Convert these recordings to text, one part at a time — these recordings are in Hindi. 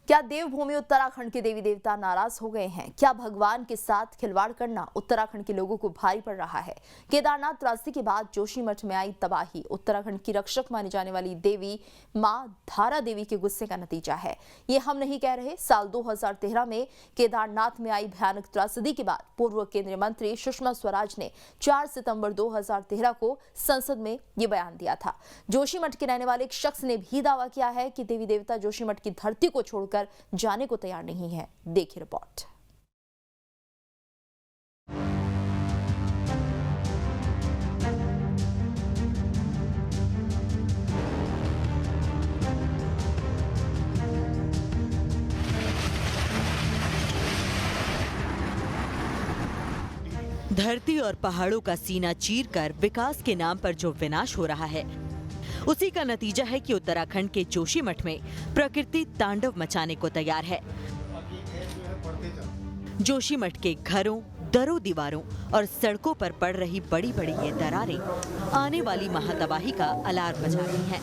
क्या देवभूमि उत्तराखंड के देवी देवता नाराज हो गए हैं? क्या भगवान के साथ खिलवाड़ करना उत्तराखंड के लोगों को भारी पड़ रहा है? केदारनाथ त्रासदी के बाद जोशीमठ में आई तबाही उत्तराखंड की रक्षक मानी जाने वाली देवी मां धारा देवी के गुस्से का नतीजा है। ये हम नहीं कह रहे। साल 2013 में केदारनाथ में आई भयानक त्रासदी के बाद पूर्व केंद्रीय मंत्री सुषमा स्वराज ने 4 सितंबर 2013 को संसद में ये बयान दिया था। जोशीमठ के रहने वाले एक शख्स ने भी दावा किया है कि देवी देवता जोशीमठ की धरती को छोड़कर जाने को तैयार नहीं है। देखिए रिपोर्ट। धरती और पहाड़ों का सीना चीरकर विकास के नाम पर जो विनाश हो रहा है, उसी का नतीजा है कि उत्तराखंड के जोशीमठ में प्रकृति तांडव मचाने को तैयार है। जोशीमठ के घरों, दरों दीवारों और सड़कों पर पड़ रही बड़ी बड़ी ये दरारें आने वाली महातबाही का अलार्म बजा रही हैं।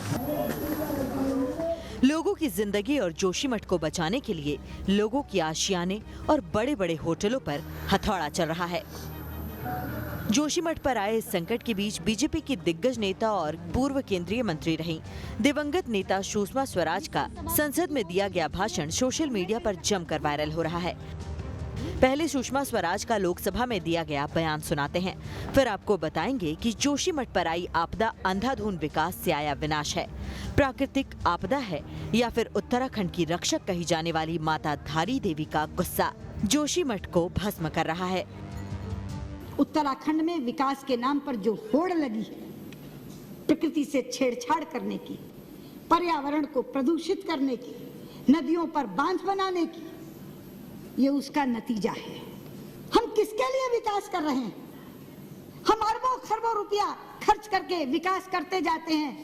लोगों की जिंदगी और जोशीमठ को बचाने के लिए लोगों की आशियाने और बड़े बड़े होटलों पर हथौड़ा चल रहा है। जोशीमठ पर आए इस संकट के बीच बीजेपी की दिग्गज नेता और पूर्व केंद्रीय मंत्री रहीं दिवंगत नेता सुषमा स्वराज का संसद में दिया गया भाषण सोशल मीडिया पर जमकर वायरल हो रहा है। पहले सुषमा स्वराज का लोकसभा में दिया गया बयान सुनाते हैं, फिर आपको बताएंगे कि जोशीमठ पर आई आपदा अंधाधुंध विकास से आया विनाश है, प्राकृतिक आपदा है या फिर उत्तराखंड की रक्षक कही जाने वाली माता धारी देवी का गुस्सा जोशीमठ को भस्म कर रहा है। उत्तराखंड में विकास के नाम पर जो होड़ लगी है, प्रकृति से छेड़छाड़ करने की, पर्यावरण को प्रदूषित करने की, नदियों पर बांध बनाने की, ये उसका नतीजा है। हम किसके लिए विकास कर रहे हैं? हम अरबों खरबों रुपया खर्च करके विकास करते जाते हैं।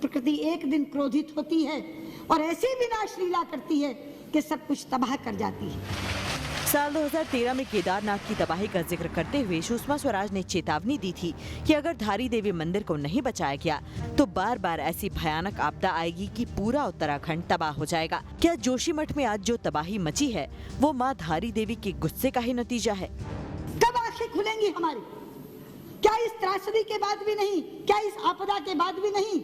प्रकृति एक दिन क्रोधित होती है और ऐसी विनाश लीला करती है कि सब कुछ तबाह कर जाती है। साल 2013 में केदारनाथ की तबाही का जिक्र करते हुए सुषमा स्वराज ने चेतावनी दी थी कि अगर धारी देवी मंदिर को नहीं बचाया गया तो बार बार ऐसी भयानक आपदा आएगी कि पूरा उत्तराखंड तबाह हो जाएगा। क्या जोशीमठ में आज जो तबाही मची है वो मां धारी देवी के गुस्से का ही नतीजा है? कब आंखें खुलेंगी हमारी? क्या इस त्रासदी के बाद भी नहीं? क्या इस आपदा के बाद भी नहीं?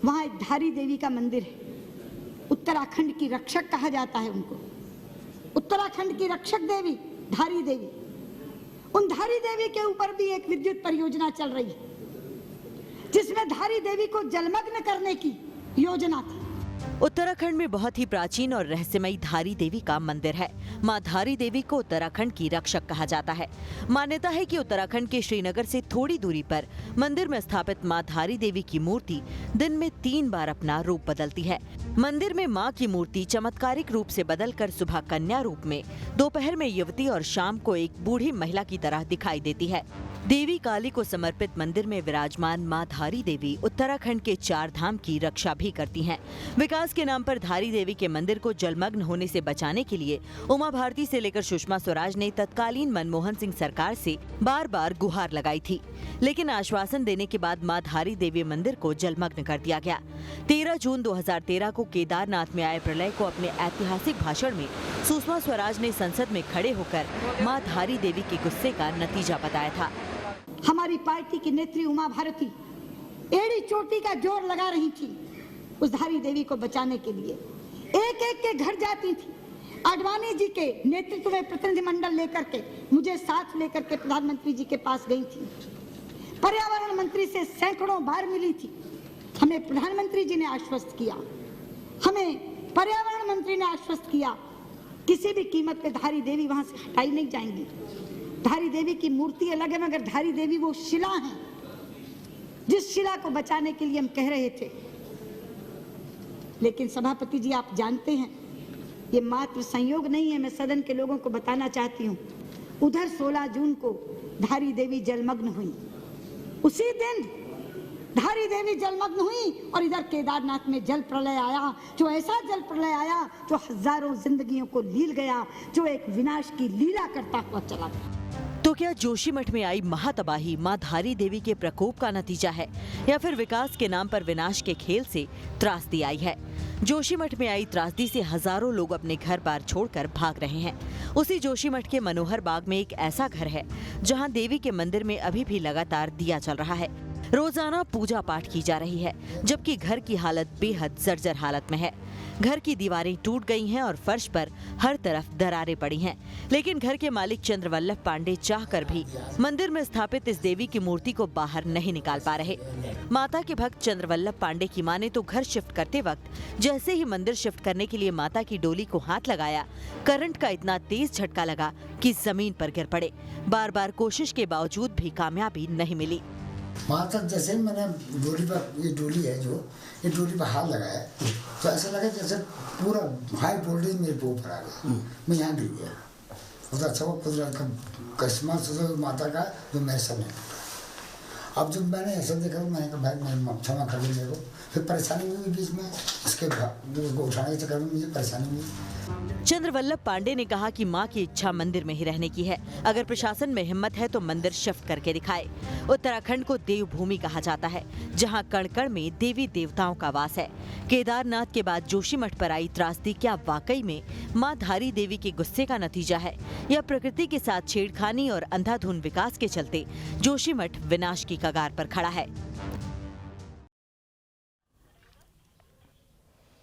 वहाँ एक धारी देवी का मंदिर है, उत्तराखंड की रक्षक कहा जाता है उनको। उत्तराखंड की रक्षक देवी धारी देवी, उन धारी देवी के ऊपर भी एक विद्युत परियोजना चल रही है जिसमें धारी देवी को जलमग्न करने की योजना थी। उत्तराखंड में बहुत ही प्राचीन और रहस्यमयी धारी देवी का मंदिर है। मां धारी देवी को उत्तराखंड की रक्षक कहा जाता है। मान्यता है कि उत्तराखंड के श्रीनगर से थोड़ी दूरी पर मंदिर में स्थापित मां धारी देवी की मूर्ति दिन में 3 बार अपना रूप बदलती है। मंदिर में मां की मूर्ति चमत्कारिक रूप से बदलकर सुबह कन्या रूप में, दोपहर में युवती और शाम को एक बूढ़ी महिला की तरह दिखाई देती है। देवी काली को समर्पित मंदिर में विराजमान मां धारी देवी उत्तराखंड के 4 धाम की रक्षा भी करती हैं। विकास के नाम पर धारी देवी के मंदिर को जलमग्न होने से बचाने के लिए उमा भारती से लेकर सुषमा स्वराज ने तत्कालीन मनमोहन सिंह सरकार से बार बार गुहार लगाई थी, लेकिन आश्वासन देने के बाद मां धारी देवी मंदिर को जलमग्न कर दिया गया। 13 जून 2013 को केदारनाथ में आए प्रलय को अपने ऐतिहासिक भाषण में सुषमा स्वराज ने संसद में खड़े होकर मां धारी देवी के गुस्से का नतीजा बताया था। हमारी पार्टी की नेत्री उमा भारती एड़ी चोटी का जोर लगा रही थी उस धारी देवी को बचाने के लिए। एक एक के घर जाती थी। आडवाणी जी के नेतृत्व में प्रतिनिधिमंडल लेकर के, मुझे साथ लेकर के प्रधानमंत्री जी के पास गई थी। पर्यावरण मंत्री से सैकड़ों बार मिली थी। हमें प्रधानमंत्री जी ने आश्वस्त किया, हमें पर्यावरण मंत्री ने आश्वस्त किया, किसी भी कीमत पे धारी देवी वहां से हटाई नहीं जाएंगी। धारी देवी की मूर्ति अलग है, मगर धारी देवी वो शिला है जिस शिला को बचाने के लिए हम कह रहे थे। लेकिन सभापति जी, आप जानते हैं ये मात्र संयोग नहीं है। मैं सदन के लोगों को बताना चाहती हूँ, उधर 16 जून को धारी देवी जलमग्न हुई। उसी दिन धारी देवी जलमग्न हुई और इधर केदारनाथ में जल प्रलय आया, जो ऐसा जल प्रलय आया जो हजारों जिंदगियों को लील गया, जो एक विनाश की लीला करता हुआ चला गया। तो क्या जोशीमठ में आई महातबाही मां धारी देवी के प्रकोप का नतीजा है या फिर विकास के नाम पर विनाश के खेल से त्रासदी आई है? जोशीमठ में आई त्रासदी से हजारों लोग अपने घर बार छोड़कर भाग रहे हैं। उसी जोशीमठ के मनोहर बाग में एक ऐसा घर है जहां देवी के मंदिर में अभी भी लगातार दिया चल रहा है। रोजाना पूजा पाठ की जा रही है, जबकि घर की हालत बेहद जर्जर हालत में है। घर की दीवारें टूट गई हैं और फर्श पर हर तरफ दरारें पड़ी हैं। लेकिन घर के मालिक चंद्रवल्लभ पांडे चाहकर भी मंदिर में स्थापित इस देवी की मूर्ति को बाहर नहीं निकाल पा रहे। माता के भक्त चंद्रवल्लभ पांडे की माने तो घर शिफ्ट करते वक्त जैसे ही मंदिर शिफ्ट करने के लिए माता की डोली को हाथ लगाया, करंट का इतना तेज झटका लगा कि जमीन पर गिर पड़े। बार बार कोशिश के बावजूद भी कामयाबी नहीं मिली। वहाँ तक जैसे ही मैंने डोली पर, ये डोली है जो, ये डोली पर हाथ लगाया तो ऐसा लगा जैसे पूरा हाई वोल्टेज मेरे ऊपर आ गया। मैं यहाँ गिर गया। उधर अच्छा कुदरत का करिश्मा माता का जो मेरे सामने टूटा। अब जब मैंने ऐसा देखा तो मैंने कहा भाई मैं क्षमा कर मेरे को। फिर परेशानी हुई बीच में, उसके उसको उठाने के चक्कर में मुझे परेशानी हुई। चंद्रवल्लभ पांडे ने कहा कि मां की इच्छा मंदिर में ही रहने की है। अगर प्रशासन में हिम्मत है तो मंदिर शिफ्ट करके दिखाए। उत्तराखंड को देवभूमि कहा जाता है, जहां कण-कण में देवी देवताओं का वास है। केदारनाथ के बाद जोशीमठ पर आई त्रासदी क्या वाकई में मां धारी देवी के गुस्से का नतीजा है, या प्रकृति के साथ छेड़खानी और अंधाधुंध विकास के चलते जोशीमठ विनाश की कगार पर खड़ा है?